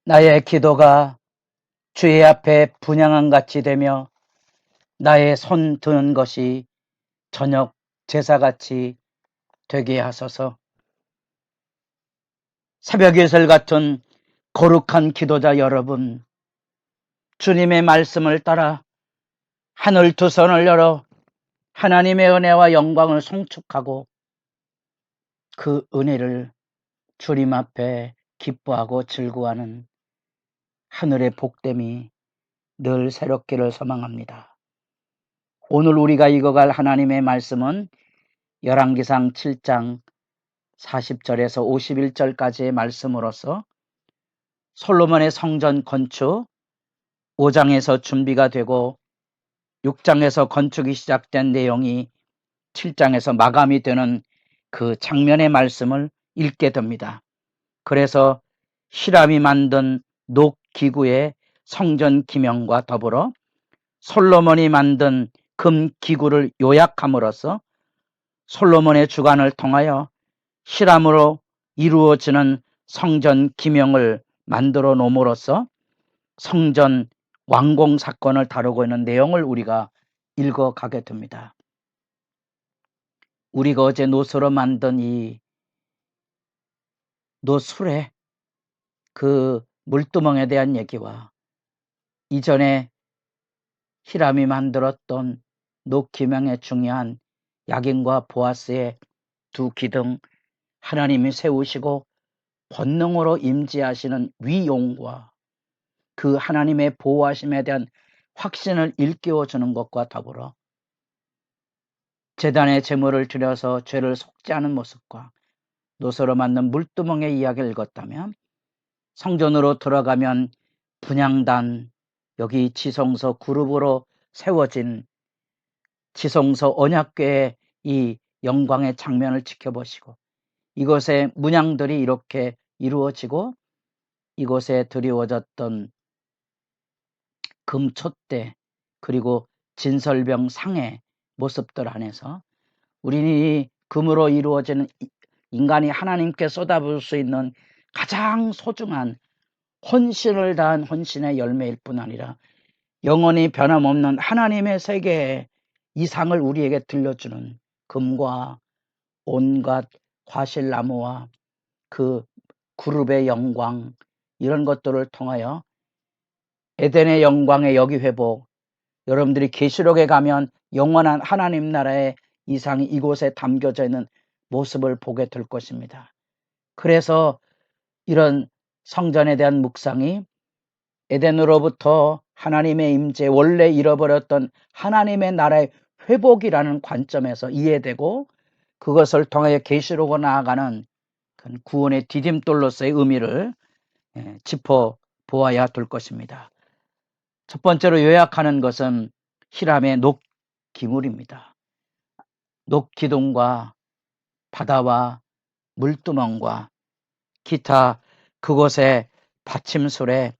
나의 기도가 주의 앞에 분향한같이 되며 나의 손 드는 것이 저녁 제사같이 되게 하소서. 새벽 이슬 같은 거룩한 기도자 여러분, 주님의 말씀을 따라 하늘 두 손을 열어 하나님의 은혜와 영광을 송축하고 그 은혜를 주님 앞에 기뻐하고 즐거워하는 하늘의 복됨이 늘 새롭기를 소망합니다. 오늘 우리가 읽어갈 하나님의 말씀은 열왕기상 7장 40절에서 51절까지의 말씀으로서 솔로몬의 성전 건축 5장에서 준비가 되고 6장에서 건축이 시작된 내용이 7장에서 마감이 되는 그 장면의 말씀을 읽게 됩니다. 그래서 히람이 만든 녹기구의 성전 기명과 더불어 솔로몬이 만든 금기구를 요약함으로써 솔로몬의 주관을 통하여 히람으로 이루어지는 성전 기명을 만들어 놓음으로써 성전 완공 사건을 다루고 있는 내용을 우리가 읽어가게 됩니다. 우리가 어제 노수로 만든 이 노술의 그 물두멍에 대한 얘기와 이전에 히람이 만들었던 녹기명의 중요한 야긴과 보아스의 두 기둥, 하나님이 세우시고 권능으로 임재하시는 위용과 그 하나님의 보호하심에 대한 확신을 일깨워주는 것과 더불어 제단에 제물을 드려서 죄를 속죄하는 모습과 노서로 만든 물두멍의 이야기를 읽었다면 성전으로 들어가면 분향단, 여기 지성소 그룹으로 세워진 지성소 언약궤의 이 영광의 장면을 지켜보시고 이곳에 문양들이 이렇게 이루어지고 이곳에 드리워졌던 금촛대 그리고 진설병 상의 모습들 안에서 우리는 이 금으로 이루어지는 인간이 하나님께 쏟아부을 수 있는 가장 소중한 헌신을 다한 헌신의 열매일 뿐 아니라 영원히 변함없는 하나님의 세계의 이상을 우리에게 들려주는 금과 온갖 과실나무와 그 그룹의 영광 이런 것들을 통하여 에덴의 영광의 여기회복, 여러분들이 계시록에 가면 영원한 하나님 나라의 이상이 이곳에 담겨져 있는 모습을 보게 될 것입니다. 그래서 이런 성전에 대한 묵상이 에덴으로부터 하나님의 임재, 원래 잃어버렸던 하나님의 나라의 회복이라는 관점에서 이해되고 그것을 통하여 계시록으로 나아가는 구원의 디딤돌로서의 의미를 짚어보아야 될 것입니다. 첫 번째로 요약하는 것은 히람의 녹기물입니다. 녹기둥과 바다와 물두멍과 기타 그곳의 받침술에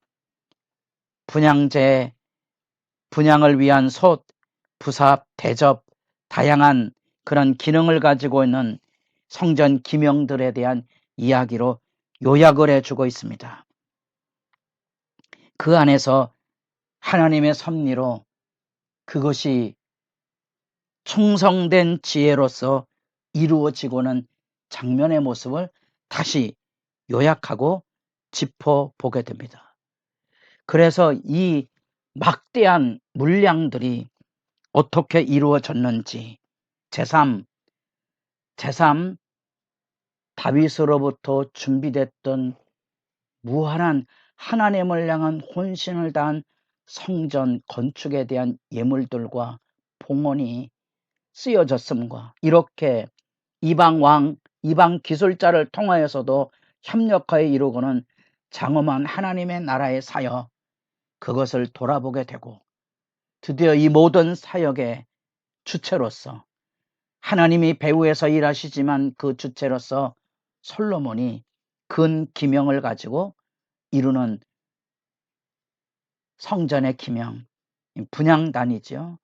분향제, 분향을 위한 솥, 부삽, 대접, 다양한 그런 기능을 가지고 있는 성전 기명들에 대한 이야기로 요약을 해주고 있습니다. 그 안에서 하나님의 섭리로 그것이 충성된 지혜로서 이루어지고는 장면의 모습을 다시 요약하고 짚어보게 됩니다. 그래서 이 막대한 물량들이 어떻게 이루어졌는지 제3 다윗으로부터 준비됐던 무한한 하나님을 향한 혼신을 다한 성전 건축에 대한 예물들과 봉헌이 쓰여졌음과 이렇게 이방 기술자를 통하여서도 협력하여 이루고는 장엄한 하나님의 나라의 사역 그것을 돌아보게 되고 드디어 이 모든 사역의 주체로서 하나님이 배후에서 일하시지만 그 주체로서 솔로몬이 근 기명을 가지고 이루는 성전의 기명, 분향단이죠.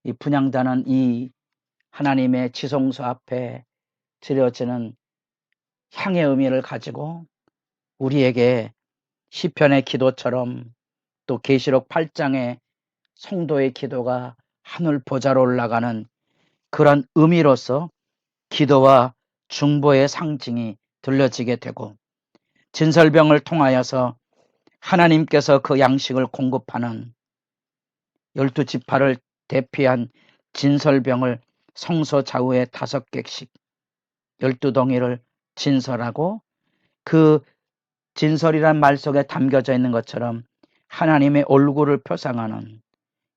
이 분향단은 이 하나님의 지성소 앞에 드려지는 향의 의미를 가지고 우리에게 시편의 기도처럼 또 계시록 8장의 성도의 기도가 하늘 보좌로 올라가는 그런 의미로서 기도와 중보의 상징이 들려지게 되고, 진설병을 통하여서 하나님께서 그 양식을 공급하는 12지파를 대피한 진설병을 성소 좌우에 5객씩 12덩이를 진설하고, 그 진설이란 말 속에 담겨져 있는 것처럼 하나님의 얼굴을 표상하는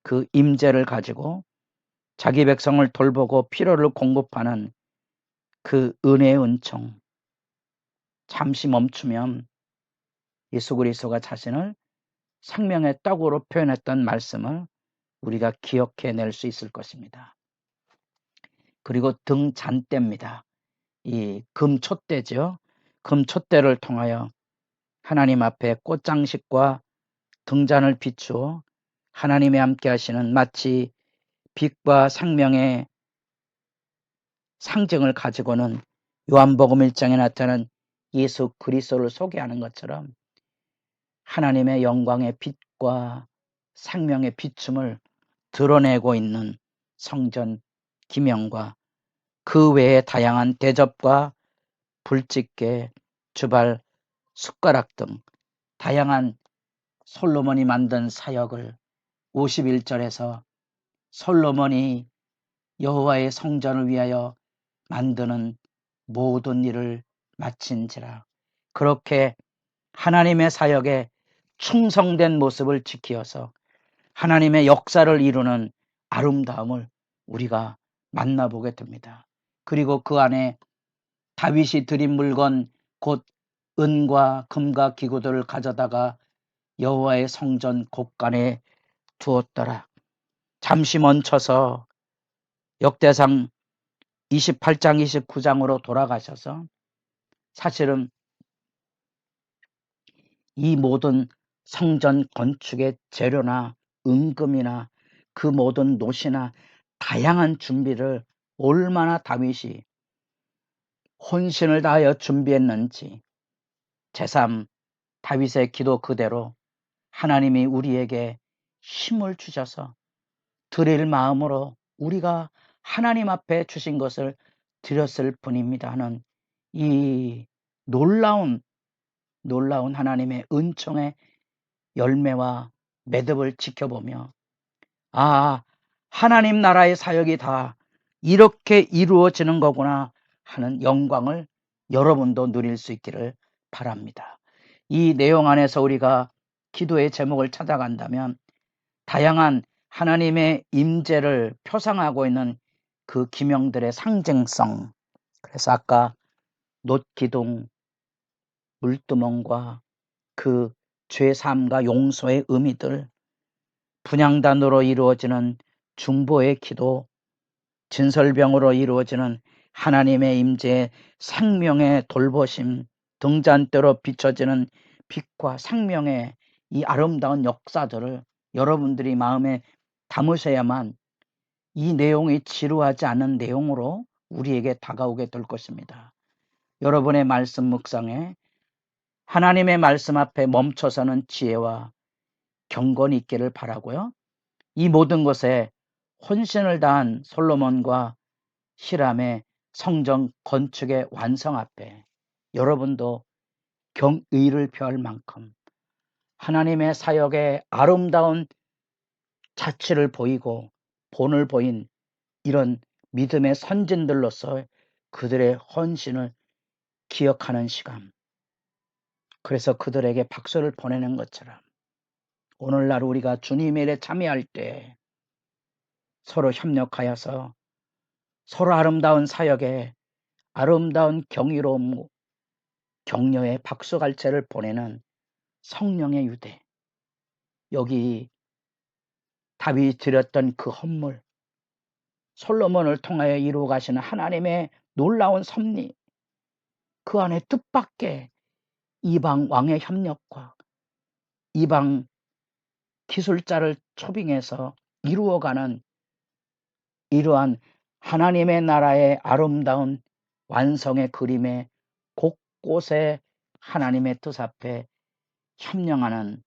그 임재를 가지고 자기 백성을 돌보고 필요를 공급하는 그 은혜의 은총, 잠시 멈추면 예수 그리스도가 자신을 생명의 떡으로 표현했던 말씀을 우리가 기억해낼 수 있을 것입니다. 그리고 등잔대입니다. 이 금촛대죠. 금촛대를 통하여 하나님 앞에 꽃장식과 등잔을 비추어 하나님이 함께 하시는, 마치 빛과 생명의 상징을 가지고는 요한복음 1장에 나타난 예수 그리스도를 소개하는 것처럼 하나님의 영광의 빛과 생명의 비춤을 드러내고 있는 성전 기명과 그 외에 다양한 대접과 불집게, 주발, 숟가락 등 다양한 솔로몬이 만든 사역을 51절에서 솔로몬이 여호와의 성전을 위하여 만드는 모든 일을 마친지라, 그렇게 하나님의 사역에 충성된 모습을 지키어서 하나님의 역사를 이루는 아름다움을 우리가 만나보게 됩니다. 그리고 그 안에 다윗이 드린 물건 곧 은과 금과 기구들을 가져다가 여호와의 성전 곳간에 두었더라. 잠시 멈춰서 역대상 28장 29장으로 돌아가셔서 사실은 이 모든 성전 건축의 재료나 은금이나 그 모든 놋이나 다양한 준비를 얼마나 다윗이 혼신을 다하여 준비했는지, 제3 다윗의 기도 그대로 하나님이 우리에게 힘을 주셔서 드릴 마음으로 우리가 하나님 앞에 주신 것을 드렸을 뿐입니다 하는 이 놀라운 하나님의 은총의 열매와 매듭을 지켜보며, 아, 하나님 나라의 사역이 다 이렇게 이루어지는 거구나 하는 영광을 여러분도 누릴 수 있기를 바랍니다. 이 내용 안에서 우리가 기도의 제목을 찾아간다면 다양한 하나님의 임재를 표상하고 있는 그 기명들의 상징성, 그래서 아까 놋기둥, 물두멍과 그 죄사함과 용서의 의미들, 분향단으로 이루어지는 중보의 기도, 진설병으로 이루어지는 하나님의 임재, 생명의 돌보심, 등잔대로 비춰지는 빛과 생명의 이 아름다운 역사들을 여러분들이 마음에 담으셔야만 이 내용이 지루하지 않은 내용으로 우리에게 다가오게 될 것입니다. 여러분의 말씀 묵상에 하나님의 말씀 앞에 멈춰서는 지혜와 경건이 있기를 바라고요. 이 모든 것에 혼신을 다한 솔로몬과 히람의 성전 건축의 완성 앞에 여러분도 경의를 표할 만큼 하나님의 사역의 아름다운 자취를 보이고 본을 보인 이런 믿음의 선진들로서 그들의 헌신을 기억하는 시간, 그래서 그들에게 박수를 보내는 것처럼 오늘날 우리가 주님의 일에 참여할 때 서로 협력하여서 서로 아름다운 사역에 아름다운 경이로움, 격려의 박수갈채를 보내는 성령의 유대, 여기 다윗이 드렸던 그 헌물, 솔로몬을 통하여 이루어 가시는 하나님의 놀라운 섭리, 그 안에 뜻밖의 이방 왕의 협력과 이방 기술자를 초빙해서 이루어가는 이러한 하나님의 나라의 아름다운 완성의 그림에 곳곳에 하나님의 뜻 앞에 협령하는,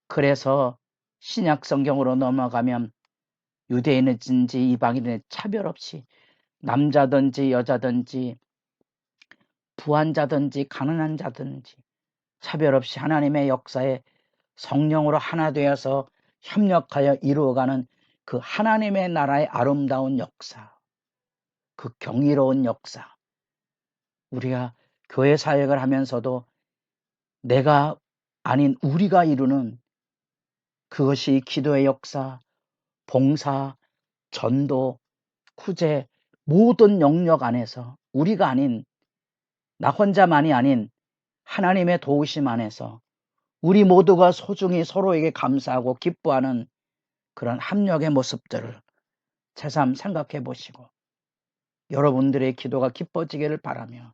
그래서 신약 성경으로 넘어가면 유대인이든지 이방인의 차별 없이 남자든지 여자든지 부한 자든지 가난한 자든지 차별 없이 하나님의 역사에 성령으로 하나 되어서 협력하여 이루어가는 그 하나님의 나라의 아름다운 역사, 그 경이로운 역사, 우리가 교회 사역을 하면서도 내가 아닌 우리가 이루는 그것이 기도의 역사, 봉사, 전도, 구제, 모든 영역 안에서 우리가 아닌, 나 혼자만이 아닌 하나님의 도우심 안에서 우리 모두가 소중히 서로에게 감사하고 기뻐하는 그런 합력의 모습들을 새삼 생각해 보시고 여러분들의 기도가 기뻐지기를 바라며,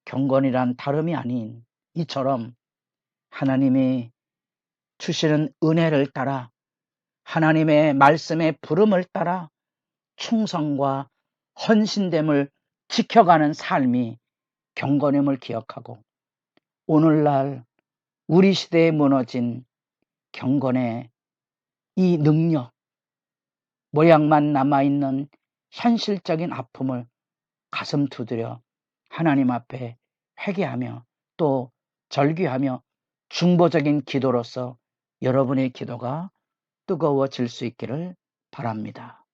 경건이란 다름이 아닌 이처럼 하나님이 주시는 은혜를 따라 하나님의 말씀의 부름을 따라 충성과 헌신됨을 지켜가는 삶이 경건임을 기억하고, 오늘날 우리 시대에 무너진 경건의 이 능력, 모양만 남아있는 현실적인 아픔을 가슴 두드려 하나님 앞에 회개하며 또 절규하며 중보적인 기도로서 여러분의 기도가 뜨거워질 수 있기를 바랍니다.